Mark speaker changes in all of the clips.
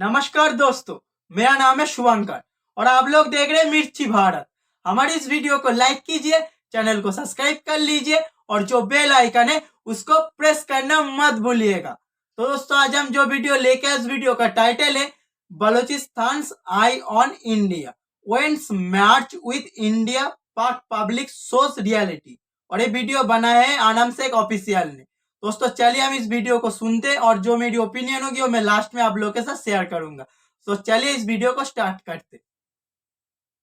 Speaker 1: नमस्कार दोस्तों, मेरा नाम है शुभंकर और आप लोग देख रहे हैं मिर्ची भारत। हमारी इस वीडियो को लाइक कीजिए, चैनल को सब्सक्राइब कर लीजिए और जो बेल आइकन है उसको प्रेस करना मत भूलिएगा। तो दोस्तों, आज हम जो वीडियो लेके आए, इस वीडियो का टाइटल है Balochistan eye on India, Vance march with India Pak public source reality. और ये वीडियो बना है आनम शेख ऑफिशियल ने। दोस्तों चलिए हम इस वीडियो को सुनते हैं और जो मेरी ओपिनियन होगी वो मैं लास्ट में आप लोगों के साथ शेयर करूंगा। तो चलिए इस वीडियो को स्टार्ट करते हैं।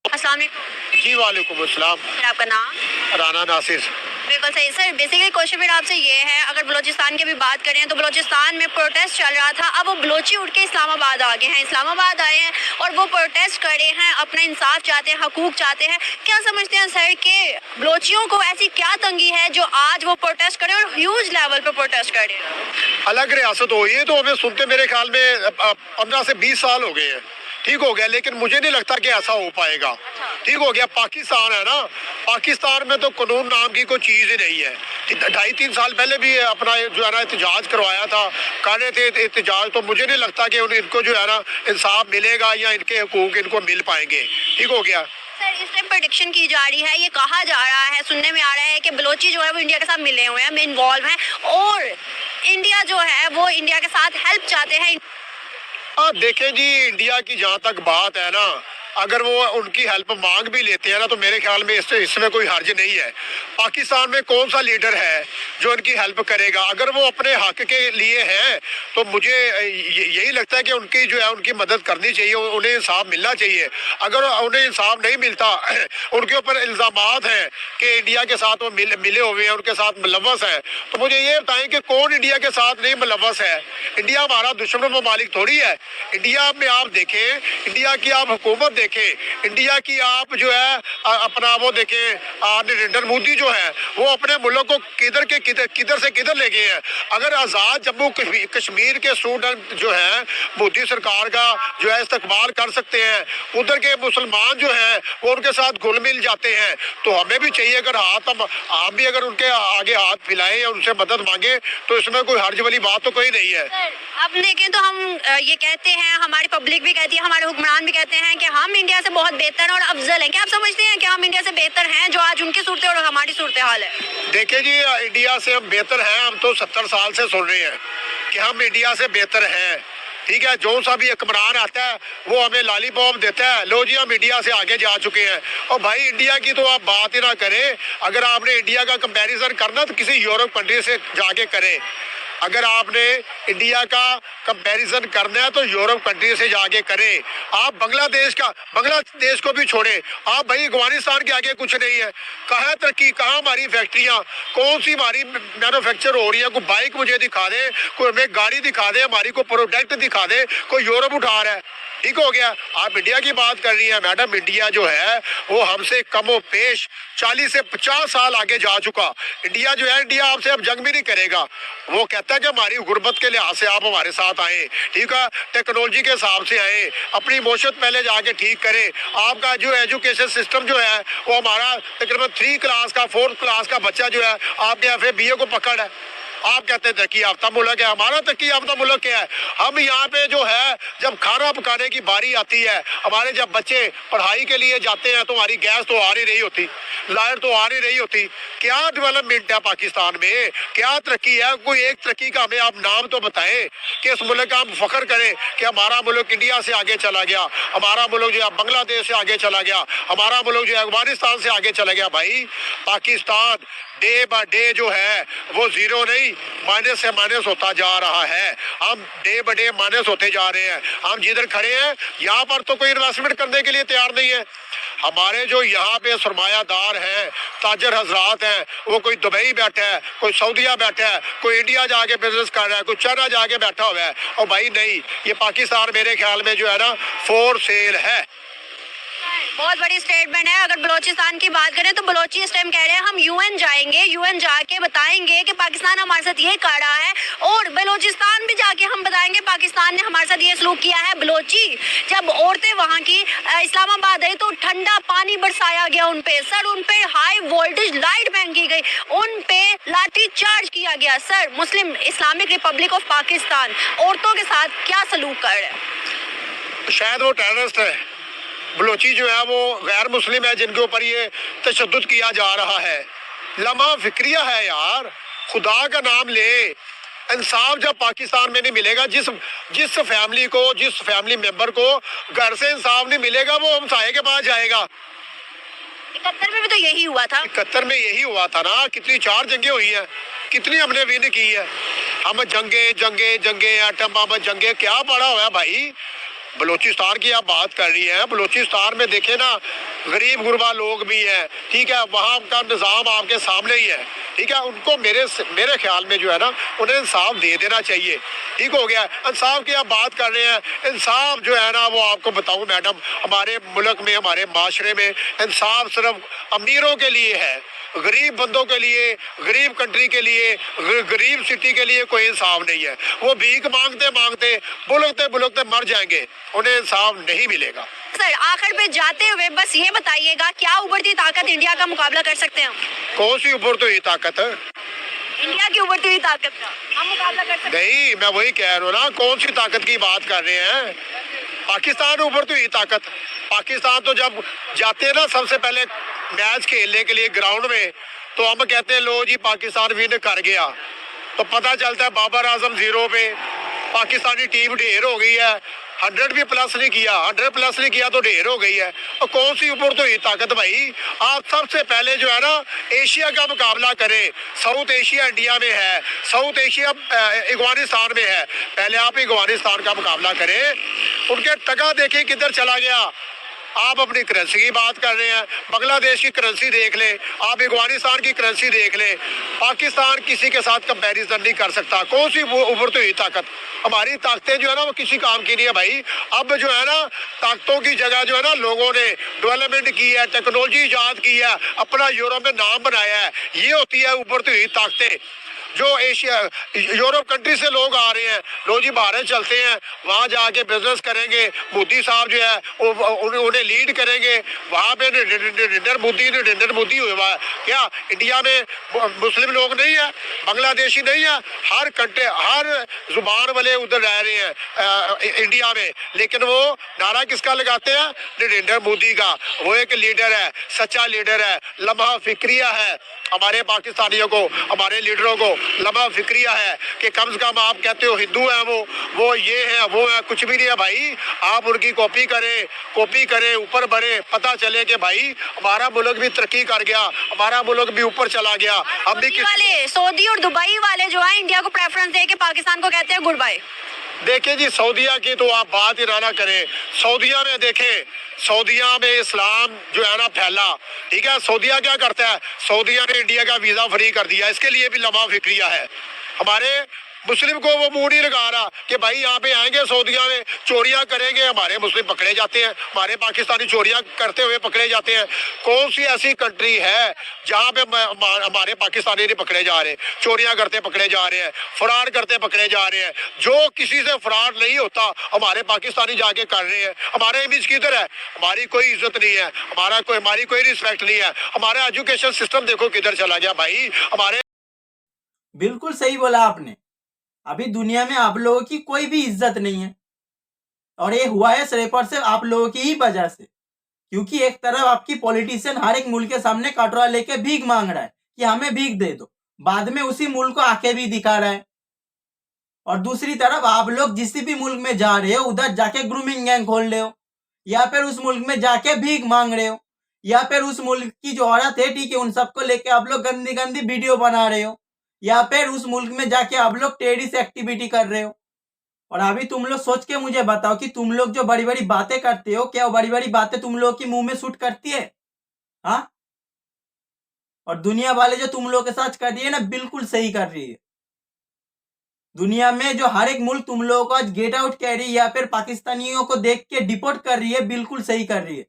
Speaker 2: अस्सलाम वालेकुम।
Speaker 3: जी वालेकुम अस्सलाम।
Speaker 2: सर आपका नाम?
Speaker 3: राना नासिर।
Speaker 2: बिल्कुल सही सर। बेसिकली क्वेश्चन मेरा आपसे ये है, अगर बलोचिस्तान की भी बात करें तो बलोचिस्तान में प्रोटेस्ट चल रहा था, अब वो बलोची उठ के इस्लामाबाद आ गए हैं, इस्लामाबाद आए हैं और वो प्रोटेस्ट कर रहे हैं, अपना इंसाफ चाहते हैं, हकूक चाहते हैं। क्या समझते हैं सर कि बलोचियों को ऐसी क्या तंगी है जो आज वो प्रोटेस्ट करें और ह्यूज लेवल पर प्रोटेस्ट कर रहे हैं?
Speaker 3: अलग रियासत हो, ये तो हमें सुनते मेरे ख्याल में 15 से 20 साल हो गए हैं। ठीक हो गया, लेकिन मुझे नहीं लगता कि ऐसा हो पाएगा। ठीक हो गया, पाकिस्तान है ना, पाकिस्तान में तो कानून नाम की कोई चीज़ ही नहीं है। 2.5-3 साल पहले भी अपना जो है ना एहतजाज करवाया था, कर रहे थे एहतजाज, तो मुझे नहीं लगता कि इनको जो है ना इंसाफ मिलेगा या इनके हकूक इनको मिल पाएंगे। ठीक हो गया
Speaker 2: सर, इस टाइम प्रेडिक्शन की जा रही है, ये कहा जा रहा है, सुनने में आ रहा है कि बलोची जो है वो इंडिया के साथ मिले हुए हैं, इन्वॉल्व हैं और इंडिया जो है वो इंडिया के साथ हेल्प चाहते हैं।
Speaker 3: हाँ देखें जी, इंडिया की जहाँ तक बात है ना, अगर वो उनकी हेल्प मांग भी लेते हैं ना, तो मेरे ख्याल में इसमें कोई हर्ज नहीं है। पाकिस्तान में कौन सा लीडर है जो उनकी हेल्प करेगा? अगर वो अपने हक के लिए हैं तो मुझे यही लगता है कि उनकी जो है उनकी मदद करनी चाहिए, उन्हें इंसाफ मिलना चाहिए। अगर उन्हें इंसाफ नहीं मिलता, उनके ऊपर इल्ज़ामात हैं कि इंडिया के साथ वो मिले हुए हैं, उनके साथ मुलव्वस है, तो मुझे ये बताएं कि कौन इंडिया के साथ नहीं मुलव्वस है? इंडिया हमारा दुश्मन ममालिक थोड़ी है। इंडिया में आप देखें, इंडिया की आप हुकूमत देखें, इंडिया की आप जो है अपना वो देखें, नरेंद्र मोदी जो है वो अपने मुल्क को किधर से किधर ले गए हैं। अगर आज़ाद जम्मू कश्मीर के स्टूडेंट जो है मोदी सरकार का जो है इस्तकबाल कर सकते हैं, उधर के मुसलमान जो है वो उनके साथ घुल मिल जाते हैं, तो हमें भी चाहिए अगर आप भी अगर उनके आगे हाथ फैलाएं या उनसे मदद मांगे, तो इसमें कोई हर्ज वाली बात तो कोई नहीं है।
Speaker 2: अब देखें तो हम ये कहते हैं, हमारी पब्लिक भी कहती है, हमारे हुक्मरान भी कहते हैं कि हम इंडिया से बहुत बेहतर और अफजल हैं। क्या आप समझते हैं कि हम इंडिया से बेहतर हैं, जो आज उनकी सूरत और हमारी सूरत हाल है?
Speaker 3: देखिए जी, इंडिया से हम बेहतर हैं, हम तो 70 साल से सुन रहे हैं कि हम इंडिया से बेहतर हैं। ठीक है, जो सा भी हुक्मरान आता है वो हमें लॉलीपॉप देता है, लो जी हम इंडिया से आगे जा चुके हैं। और भाई इंडिया की तो आप बात ही ना करें, अगर आपने इंडिया का कंपैरिजन करना तो किसी यूरोप कंट्री से जाके करें। अगर आपने इंडिया का कंपैरिजन करना है तो यूरोप कंट्री से जाके करें। आप बांग्लादेश को भी छोड़े, आप भाई अफगानिस्तान के आगे कुछ नहीं है। कहाँ तरक्की, कहाँ हमारी फैक्ट्रियाँ, कौन सी हमारी मैन्युफैक्चर हो रही है? कोई बाइक मुझे दिखा दे, कोई हमें गाड़ी दिखा दे, हमारी कोई प्रोडक्ट दिखा दे, कोई यूरोप उठा रहा है। ठीक हो गया, आप इंडिया की बात कर रही है मैडम, इंडिया जो है वो हमसे कमो पेश 40 से 50 साल आगे जा चुका। इंडिया जो है, इंडिया आपसे अब जंग भी नहीं करेगा। वो कहता है कि हमारी गुर्बत के लिहाज से आप हमारे साथ आए, ठीक है, टेक्नोलॉजी के हिसाब से आए, अपनी इमोशन पहले जाके ठीक करें। आपका जो एजुकेशन सिस्टम जो है वो हमारा तकरीबन 3 क्लास का 4th क्लास का बच्चा जो है आपके FA BA को पकड़ है। आप कहते हैं तरक्की याफ्ता मुल्क है, हमारा तरक्की याफ्ता मुल्क क्या है? हम यहाँ पे जो है जब खाना पकाने की बारी आती है, हमारे जब बच्चे पढ़ाई के लिए जाते हैं तो हमारी गैस तो आ नहीं रही होती, लाइट तो आ नहीं रही होती। क्या डेवलपमेंट है पाकिस्तान में? क्या तरक्की है? कोई एक तरक्की का हमें आप नाम तो बताएं कि इस मुल्क का हम फख्र करें कि हमारा मुल्क इंडिया से आगे चला गया, हमारा मुल्क जो है बांग्लादेश से आगे चला गया, हमारा मुल्क जो है अफगानिस्तान से आगे चला गया। भाई पाकिस्तान डे बाय डे जो है वो जीरो नहीं, माइनस से माइनस होता जा रहा है। हम डे बाय डे माइनस होते जा रहे हैं। हम जिधर खड़े हैं यहाँ पर तो कोई इन्वेस्टमेंट करने के लिए तैयार नहीं है। हमारे जो यहाँ पे सरमायादार हैं, ताजर हजरात हैं, वो कोई दुबई बैठा है, कोई सऊदीया बैठा है, कोई इंडिया जाके बिजनेस कर रहा है, कोई चाइना जाके बैठा हुआ है। और भाई नहीं, ये पाकिस्तान मेरे ख्याल में जो है ना फॉर सेल है।
Speaker 2: बहुत बड़ी स्टेटमेंट है। अगर बलोचिस्तान की बात करें तो बलोची इस टाइम कह रहे हैं हम UN जाएंगे, UN जाके बताएंगे कि पाकिस्तान हमारे साथ ये कर रहा है, और बलोचिस्तान भी जाके हम बताएंगे पाकिस्तान ने हमारे साथ ये सलूक किया है। बलोची जब औरतें वहाँ की इस्लामाबाद आई तो ठंडा पानी बरसाया गया उन पे, सर उन पे हाई वोल्टेज लाइट महंगी की गई, उन पे लाठी चार्ज किया गया। Sir Muslim Islamic Republic of Pakistan औरतों के साथ क्या सलूक कर रहा है?
Speaker 3: शायद वो टेररिस्ट है, बलोची जो है वो गैर मुस्लिम है जिनके ऊपर ये तशद्दुद किया जा रहा है। लम्हा फिक्रिया है यार, खुदा का नाम ले। इंसाफ जब पाकिस्तान में नहीं मिलेगा, जिस फैमिली को, जिस फैमिली मेंबर को घर से इंसाफ नहीं मिलेगा, वो हमसाये के पास जाएगा।
Speaker 2: 71 में भी तो यही हुआ था।
Speaker 3: 71 में यही हुआ था ना। कितनी 4 जंगें हुई हैं, कितनी हमने विन की है। हम जंगे एटम बम जंगे क्या पड़ा हुआ है भाई। बलूचिस्तान की आप बात कर रही हैं, बलूचिस्तान में देखे ना, गरीब गुरबा लोग भी हैं, ठीक है, वहाँ का निज़ाम आपके सामने ही है, ठीक है। उनको मेरे ख्याल में जो है ना, उन्हें इंसाफ दे देना चाहिए। ठीक हो गया। इंसाफ की आप बात कर रहे हैं, इंसाफ जो है ना, वो आपको बताऊं मैडम, हमारे मुल्क में, हमारे माशरे में इंसाफ सिर्फ अमीरों के लिए है, गरीब बंदों के लिए, गरीब कंट्री के लिए, गरीब सिटी के लिए कोई इंसाफ नहीं है। वो भीख मांगते मांगते बुलकते मर जाएंगे, उन्हें इंसाफ नहीं मिलेगा।
Speaker 2: सर आखिर पे जाते हुए बस ये बताइएगा, क्या उभरती ताकत इंडिया का मुकाबला कर सकते हैं हम?
Speaker 3: कौन सी उभरती हुई ताकत है?
Speaker 2: इंडिया की उभरती हुई ताकत का हम मुकाबला कर सकते हैं?
Speaker 3: नहीं, मैं वही कह रहा हूँ ना, कौन सी ताकत की बात कर रहे हैं? पाकिस्तान उभरती हुई ताकत। पाकिस्तान तो जब जाते हैं ना सबसे पहले मैच खेलने के लिए ग्राउंड में, तो हम कहते हैं लो जी पाकिस्तान विन कर गया, तो पता चलता है बाबर आजम 0 पे, पाकिस्तानी टीम ढेर हो गई है। 100 भी प्लस नहीं किया, 100 प्लस नहीं किया तो ढेर हो गई है। और कौन सी ऊपर तो ये ताकत भाई। आप सबसे पहले जो है ना एशिया का मुकाबला करें। साउथ एशिया इंडिया में है, साउथ एशिया अफगानिस्तान में है, पहले आप अफगानिस्तान का मुकाबला करें। उनके टका देखें किधर चला गया। आप अपनी करेंसी की बात कर रहे हैं, बांग्लादेश की करेंसी देख ले, आप अफगानिस्तान की करेंसी देख ले। पाकिस्तान किसी के साथ कंपैरिजन नहीं कर सकता। कौन सी वो उभरती हुई ताकत। हमारी ताकतें जो है ना वो किसी काम की नहीं है भाई। अब जो है ना ताकतों की जगह जो है ना लोगों ने डेवलपमेंट की है, टेक्नोलॉजी ईजाद की है, अपना यूरोप में नाम बनाया है। ये होती है उभरती हुई ताकतें। जो एशिया यूरोप कंट्री से लोग आ रहे हैं, लो जी भारत चलते हैं, वहाँ जाके बिजनेस करेंगे। मोदी साहब जो है उन्हें लीड करेंगे। वहाँ पे नरेंद्र मोदी हुआ है। क्या इंडिया में मुस्लिम लोग नहीं है, बांग्लादेशी नहीं है? हर कंट्री, हर जुबान वाले उधर रह रहे हैं इंडिया में, लेकिन वो नारा किसका लगाते हैं? नरेंद्र मोदी का। वो एक लीडर है, सच्चा लीडर है, लम्हा फिक्रिया है। हमारे पाकिस्तानियों को, हमारे लीडरों को लम्हा फिक्रिया है कि कम से कम आप कहते हो हिंदू है, वो ये है, वो है, कुछ भी नहीं है भाई। आप उनकी कॉपी करें, ऊपर बढ़े, पता चले कि भाई हमारा मुल्क भी तरक्की कर गया, हमारा मुल्क भी ऊपर चला गया। हम भी
Speaker 2: वाले सऊदी और दुबई वाले जो है इंडिया को प्रेफरेंस दे के पाकिस्तान को कहते हैं गुड बाय।
Speaker 3: देखिए जी, सऊदिया की तो आप बात ही ना करें। सऊदिया में देखें, सऊदिया में इस्लाम जो है ना फैला, ठीक है। सऊदिया क्या करता है? सऊदिया ने इंडिया का वीजा फ्री कर दिया। इसके लिए भी लम्हा फिक्रिया है। हमारे मुस्लिम को वो मुंह नहीं लगा रहा कि भाई यहाँ पे आएंगे सऊदिया में चोरियां करेंगे, हमारे मुस्लिम पकड़े जाते हैं, हमारे पाकिस्तानी चोरियां करते हुए पकड़े जाते हैं। कौन सी ऐसी कंट्री है जहाँ पे हमारे पाकिस्तानी नहीं पकड़े जा रहे? चोरियां करते पकड़े जा रहे हैं, फ्रॉड करते पकड़े जा रहे हैं। जो किसी से फ्रॉड नहीं होता हमारे पाकिस्तानी जाके कर रहे हैं। हमारे इमेज किधर है? हमारी कोई इज्जत नहीं है, हमारी कोई रिस्पेक्ट नहीं है। हमारा एजुकेशन सिस्टम देखो किधर चला गया भाई। हमारे
Speaker 1: बिल्कुल सही बोला आपने। अभी दुनिया में आप लोगों की कोई भी इज्जत नहीं है, और ये हुआ है सिर्फ और सिर्फ आप लोगों की ही वजह से। क्योंकि एक तरफ आपकी पॉलिटिशियन हर एक मुल्क के सामने कटोरा लेके भीख मांग रहा है कि हमें भीख दे दो, बाद में उसी मुल्क को आके भी दिखा रहा है। और दूसरी तरफ आप लोग जिस भी मुल्क में जा रहे हो उधर जाके ग्रूमिंग गैंग खोल रहे हो, या फिर उस मुल्क में जाके भीख मांग रहे हो, या फिर उस मुल्क की जो औरत है, ठीक है, उन सबको लेके आप लोग गंदी गंदी वीडियो बना रहे हो, या फिर उस मुल्क में जाके आप लोग टेररिस्ट एक्टिविटी कर रहे हो। और अभी तुम लोग सोच के मुझे बताओ कि तुम लोग जो बड़ी बड़ी बातें करते हो, क्या वो बड़ी बड़ी बातें तुम लोग के मुंह में सूट करती है? हाँ? और दुनिया वाले जो तुम लोग के साथ कर रही है ना, बिल्कुल सही कर रही है। दुनिया में जो हर एक मुल्क तुम लोगों को आज गेट आउट कह रही है, या फिर पाकिस्तानियों को देख के डिपोर्ट कर रही है, बिल्कुल सही कर रही है।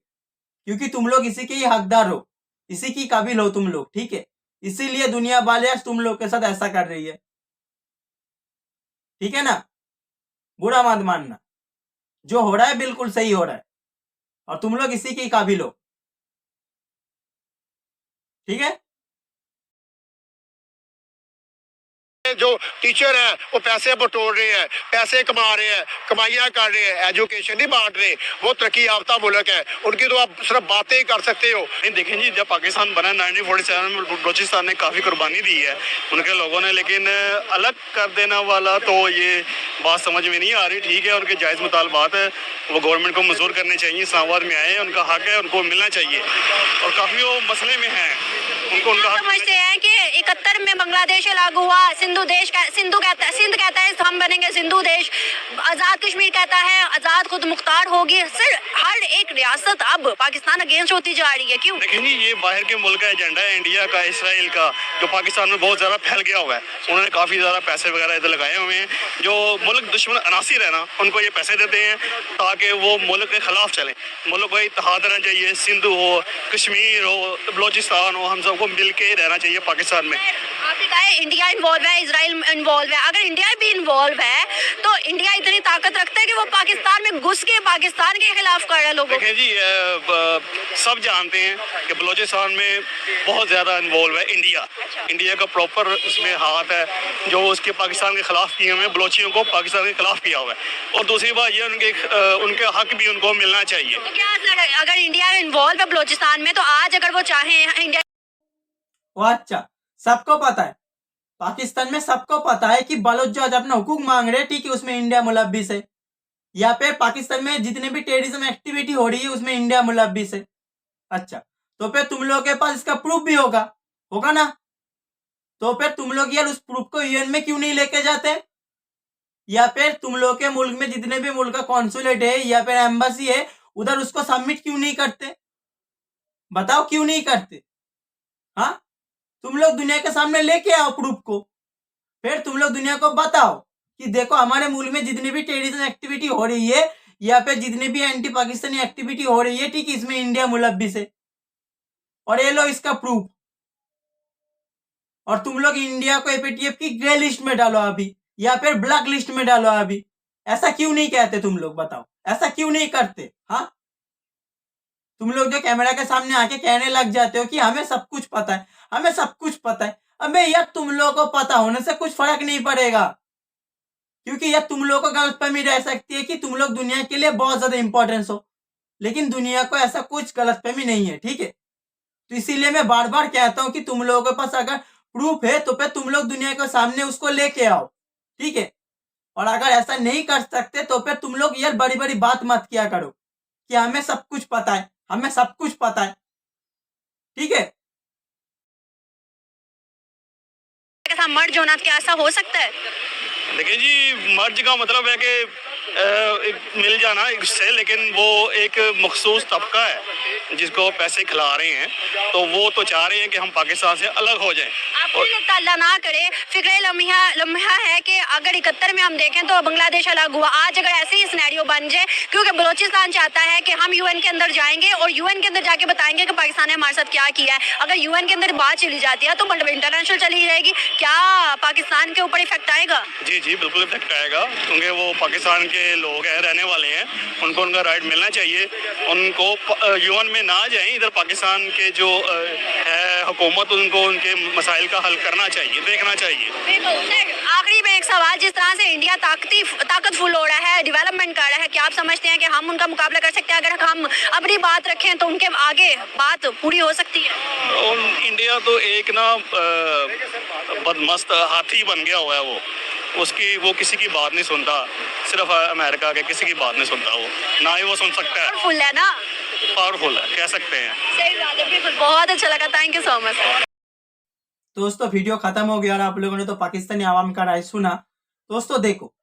Speaker 1: क्योंकि तुम लोग इसी के ही हकदार हो, इसी की काबिल हो तुम लोग, ठीक है। इसीलिए दुनिया वाले आज तुम लोग के साथ ऐसा कर रही है, ठीक है ना। बुरा मत मानना, जो हो रहा है बिल्कुल सही हो रहा है, और तुम लोग इसी के काबिल हो, ठीक है।
Speaker 3: जो टीचर हैं वो पैसे बटोर रहे हैं, पैसे कमा रहे हैं, कमाइयाँ कर रहे हैं, एजुकेशन नहीं बांट रहे। वो तरक्की याफ्ता मुल्क है, उनकी तो आप सिर्फ बातें ही कर सकते हो।
Speaker 4: नहीं देखें जी, जब पाकिस्तान बना 1947 में बलूचिस्तान ने काफ़ी कुर्बानी दी है उनके लोगों ने, लेकिन अलग कर देना वाला तो ये बात समझ में नहीं आ रही। ठीक है, उनके जायज़ मुतालबात है, वो गवर्नमेंट को मंजूर करने चाहिए। इस्लामाबाद में आए हैं, उनका हक है, उनको मिलना चाहिए और काफ़ी वो मसले में हैं, उनको उनका हक।
Speaker 2: समझते हैं कि 71 में बांग्लादेश अलग हुआ, सिंध कहता है हम बनेंगे सिंधु देश, आजाद कश्मीर कहता है आजाद खुद मुख्तार होगी। सर हर एक रियासत अब पाकिस्तान अगेंस्ट होती जा रही है, क्यों?
Speaker 4: लेकिन जी ये बाहर के मुल्क का एजेंडा है, इंडिया का, इसराइल का, जो पाकिस्तान में बहुत ज़्यादा फैल गया हुआ है। उन्होंने काफ़ी ज़्यादा पैसे वगैरह इधर लगाए हुए हैं। जो मुल्क दुश्मन अनासिर है ना, उनको ये पैसे देते हैं ताकि वो मुल्क के खिलाफ चलें। मुल्क को इत्तेहाद रहना चाहिए, सिंधु हो, कश्मीर हो, बलोचिस्तान हो, हम सबको मिल के रहना चाहिए पाकिस्तान में।
Speaker 2: आपने कहा है इंडिया इन्वॉल्व है, इसराइल इन्वॉल्व है। अगर इंडिया भी इन्वॉल्व है तो इंडिया इतनी ताकत रखता है कि वो पाकिस्तान में घुस के पाकिस्तान के खिलाफ कर रहा है लोगों को।
Speaker 4: देखें जी, सब जानते हैं कि बलोचिस्तान में बहुत ज़्यादा इन्वॉल्व है इंडिया। इंडिया का प्रॉपर उसमें हाथ है, जो उसके पाकिस्तान के खिलाफ किए हुए हैं, बलोचियों को पाकिस्तान के खिलाफ किया हुआ है। और दूसरी बात ये उनके हक भी उनको मिलना चाहिए।
Speaker 2: तो क्या सर अगर इंडिया इन्वॉल्व है बलोचिस्तान में, तो आज अगर वो चाहें इंडिया,
Speaker 1: वो अच्छा सबको पता है, पाकिस्तान में सबको पता है कि बलोच जो आज अपना हुकूक मांग रहे हैं, ठीक है, उसमें इंडिया मुलव्विस है। यहाँ पे पाकिस्तान में जितने भी टेररिज्म एक्टिविटी हो रही है उसमें इंडिया मुलव्विस है। अच्छा, तो फिर तुम लोगों के पास इसका प्रूफ भी होगा ना? तो फिर तुम लोग यार उस प्रूफ को यूएन में क्यों नहीं लेके जाते? या फिर तुम लोग के मुल्क में जितने भी मुल्क का कॉन्सुलेट है या फिर एम्बेसी है उधर उसको सबमिट क्यों नहीं करते? बताओ क्यों नहीं करते? हाँ, तुम लोग दुनिया के सामने लेके आओ प्रूफ को, फिर तुम लोग दुनिया को बताओ कि देखो हमारे मुल्क में जितनी भी टेररिज्म एक्टिविटी हो रही है या फिर जितनी भी एंटी पाकिस्तानी एक्टिविटी हो रही है, ठीक है, इसमें इंडिया मुलव्विस है और ये लो इसका प्रूफ। और तुम लोग इंडिया को एपीटीएफ की ग्रे लिस्ट में डालो अभी या फिर ब्लैक लिस्ट में डालो अभी। ऐसा क्यों नहीं कहते तुम लोग? बताओ ऐसा क्यों नहीं करते? हाँ, तुम लोग जो कैमरा के सामने आके कहने लग जाते हो कि हमें सब कुछ पता है, हमें सब कुछ पता है। अबे यार तुम लोगों को पता होने से कुछ फर्क नहीं पड़ेगा, क्योंकि यार तुम लोगों को गलतफहमी रह सकती है कि तुम लोग दुनिया के लिए बहुत ज्यादा इंपॉर्टेंस हो, लेकिन दुनिया को ऐसा कुछ गलतफहमी नहीं है, ठीक है। तो इसीलिए मैं बार बार कहता हूँ कि तुम लोगों के पास अगर प्रूफ है तो फिर तुम लोग दुनिया के सामने उसको लेके आओ, ठीक है। और अगर ऐसा नहीं कर सकते तो फिर तुम लोग यार बड़ी बड़ी बात मत किया करो कि हमें सब कुछ पता है, हमें सब कुछ पता है, ठीक है।
Speaker 2: मर्ज होना, क्या ऐसा हो सकता है?
Speaker 4: देखिए जी, मर्ज का मतलब है कि मिल जाना इससे, लेकिन वो एक मखसूस तबका है जिसको पैसे खिला रहे हैं, तो वो तो चाह रहे हैं कि हम पाकिस्तान से अलग हो जाएं।
Speaker 2: आपको नहीं लगता, अल्लाह ना करे, फिक्र लम्हा है कि अगर 71 में हम देखें तो बांग्लादेश अलग हुआ, आज अगर ऐसे ही सिनेरियो बन जाए, क्योंकि बलोचिस्तान चाहता है कि हम यूएन के अंदर जाएंगे और यूएन के अंदर जाके बताएंगे कि पाकिस्तान ने हमारे साथ क्या किया है। अगर यूएन के अंदर बात चली जाती है तो मतलब इंटरनेशनल चली जाएगी, क्या पाकिस्तान के ऊपर इफेक्ट आएगा?
Speaker 4: जी जी बिल्कुल इफेक्ट आएगा, क्योंकि वो पाकिस्तान के लोग हैं, रहने वाले हैं, उनको उनका राइट मिलना चाहिए। उनको यूएन में ना जाएं, इधर पाकिस्तान के जो है हुकूमत, उनको उनके मसाइल का हल करना चाहिए, देखना चाहिए।
Speaker 2: आखिरी में एक सवाल, जिस तरह से इंडिया ताकतफुल हो रहा है, डेवलपमेंट कर रहा है, क्या आप समझते हैं कि हम उनका मुकाबला कर सकते हैं? अगर हम अपनी बात रखें तो उनके आगे बात पूरी हो सकती है?
Speaker 4: और इंडिया तो एक ना बदमस्त हाथी बन गया हुआ है, वो किसी की बात नहीं सुनता, सिर्फ अमेरिका के किसी की बात नहीं सुनता, वो ना ही वो सुन सकता है।
Speaker 2: पावरफुल है ना?
Speaker 4: पावरफुल है, कह सकते हैं।
Speaker 2: सही बात है, बिल्कुल। बहुत अच्छा लगा, थैंक यू सो मच।
Speaker 1: दोस्तों वीडियो खत्म हो गया और आप लोगों ने तो पाकिस्तानी आवाम का राय सुना। दोस्तों देखो,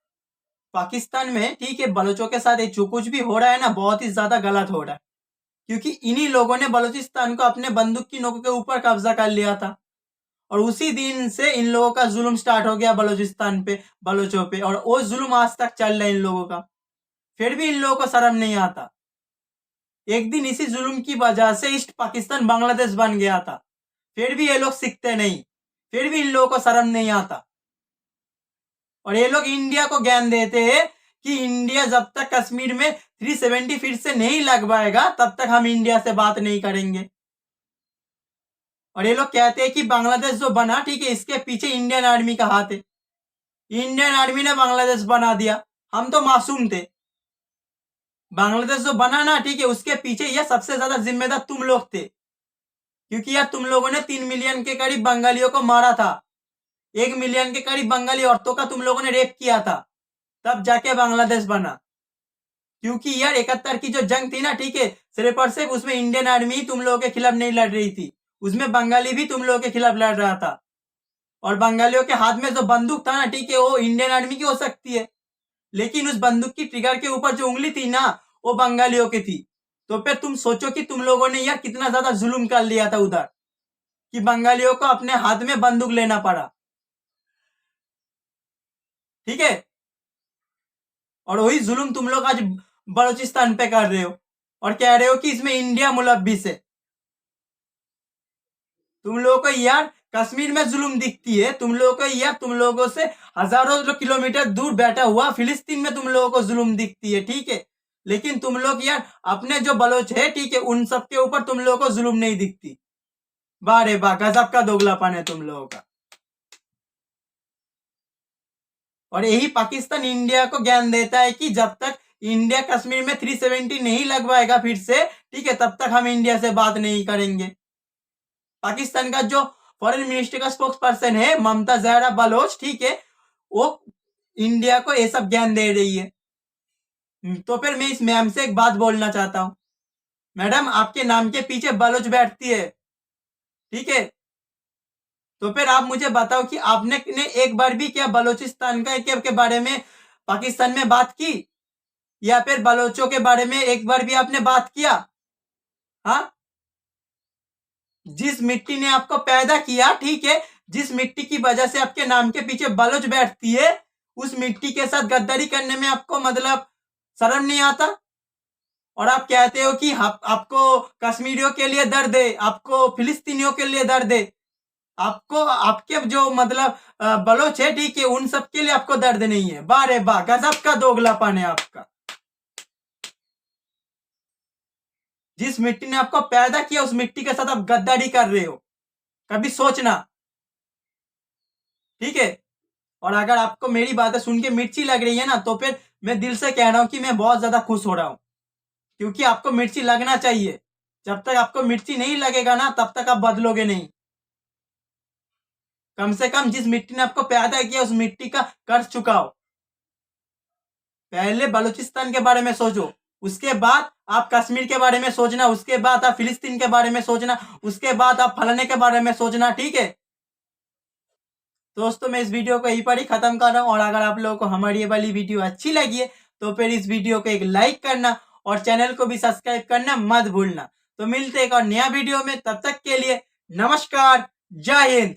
Speaker 1: पाकिस्तान में ठीक है बलोचों के साथ जो कुछ भी हो रहा है ना, बहुत ही ज्यादा गलत हो रहा है, क्योंकि इन्हीं लोगों ने बलूचिस्तान को अपने बंदूक की नोक के ऊपर कब्जा कर लिया था और उसी दिन से इन लोगों का जुल्म स्टार्ट हो गया बलूचिस्तान पे, बलोचों पे, और वो जुल्म आज तक चल रहा है इन लोगों का। फिर भी इन लोगों को शर्म नहीं आता। एक दिन इसी जुल्म की वजह से ईस्ट पाकिस्तान बांग्लादेश बन गया था, फिर भी ये लोग सीखते नहीं, फिर भी इन लोगों को शर्म नहीं आता। और ये लोग इंडिया को ज्ञान देते हैं कि इंडिया जब तक कश्मीर में 370 फीट से नहीं लगवाएगा तब तक हम इंडिया से बात नहीं करेंगे। और ये लोग कहते हैं कि बांग्लादेश जो बना, ठीक है, इसके पीछे इंडियन आर्मी का हाथ है। इंडियन आर्मी ने बांग्लादेश बना दिया, हम तो मासूम थे। बांग्लादेश जो बना ना, ठीक है, उसके पीछे यह सबसे ज्यादा जिम्मेदार तुम लोग थे, क्योंकि यार तुम लोगों ने 3 मिलियन के करीब बंगालियों को मारा था। 1 मिलियन के करीब बंगाली औरतों का तुम लोगों ने रेप किया था, तब जाके बांग्लादेश बना। क्योंकि यार 71 की जो जंग थी ना, ठीक है, सिर्फ और सिर्फ उसमें इंडियन आर्मी ही तुम लोगों के खिलाफ नहीं लड़ रही थी, उसमें बंगाली भी तुम लोगों के खिलाफ लड़ रहा था। और बंगालियों के हाथ में जो बंदूक था ना, ठीक है, वो इंडियन आर्मी की हो सकती है, लेकिन उस बंदूक की ट्रिगर के ऊपर जो उंगली थी ना, वो बंगालियों की थी। तो फिर तुम सोचो कि तुम लोगों ने यार कितना ज्यादा जुल्म कर लिया था उधर, कि बंगालियों को अपने हाथ में बंदूक लेना पड़ा, ठीक है। और वही जुल्म तुम लोग आज बलूचिस्तान पे कर रहे हो और कह रहे हो कि इसमें इंडिया मुलव्विस है। तुम लोगों को यार कश्मीर में जुल्म दिखती है, तुम लोगों को यार तुम लोगों से हजारों किलोमीटर दूर बैठा हुआ फिलिस्तीन में तुम लोगों को जुल्म दिखती है, ठीक है, लेकिन तुम लोग यार अपने जो बलोच है, ठीक है, उन सब के ऊपर तुम लोगों को जुल्म नहीं दिखती। वाह रे वाह, गजब का दोगलापन है तुम लोगों का। और यही पाकिस्तान इंडिया को ज्ञान देता है कि जब तक इंडिया कश्मीर में 370 नहीं लगवाएगा फिर से, ठीक है, तब तक हम इंडिया से बात नहीं करेंगे। पाकिस्तान का जो फॉरेन मिनिस्ट्री का स्पोक्स पर्सन है ममता जहरा बलोच, ठीक है, वो इंडिया को ये सब ज्ञान दे रही है। तो फिर मैं इस मैम से एक बात बोलना चाहता हूँ, मैडम आपके नाम के पीछे बलोच बैठती है, ठीक है, तो फिर आप मुझे बताओ कि आपने एक बार भी क्या बलोचिस्तान के बारे में पाकिस्तान में बात की, या फिर बलोचों के बारे में एक बार भी आपने बात किया? हाँ, जिस मिट्टी ने आपको पैदा किया, ठीक है, जिस मिट्टी की वजह से आपके नाम के पीछे बलोच बैठती है, उस मिट्टी के साथ गद्दारी करने में आपको मतलब शर्म नहीं आता? और आप कहते हो कि आपको कश्मीरियों के लिए दर्द है, आपको फिलिस्तीनियों के लिए दर्द है, आपको आपके जो मतलब बलोच है, ठीक है, उन सब के लिए आपको दर्द नहीं है। वाह रे वाह, गजब का दोगलापन है आपका। जिस मिट्टी ने आपको पैदा किया उस मिट्टी के साथ आप गद्दारी कर रहे हो, कभी सोचना, ठीक है। और अगर आपको मेरी बातें सुन के मिर्ची लग रही है ना, तो फिर मैं दिल से कह रहा हूं कि मैं बहुत ज्यादा खुश हो रहा हूं, क्योंकि आपको मिर्ची लगना चाहिए। जब तक आपको मिर्ची नहीं लगेगा ना, तब तक आप बदलोगे नहीं। कम से कम जिस मिट्टी ने आपको पैदा किया उस मिट्टी का कर्ज चुकाओ। पहले बलूचिस्तान के बारे में सोचो, उसके बाद आप कश्मीर के बारे में सोचना, उसके बाद आप फिलिस्तीन के बारे में सोचना, उसके बाद आप फलाने के बारे में सोचना, ठीक है। दोस्तों मैं इस वीडियो को यहीं पर ही खत्म कर रहा हूँ, और अगर आप लोगों को हमारी ये वाली वीडियो अच्छी लगी है तो फिर इस वीडियो को एक लाइक करना और चैनल को भी सब्सक्राइब करना मत भूलना। तो मिलते एक और नया वीडियो में, तब तक के लिए नमस्कार, जय हिंद।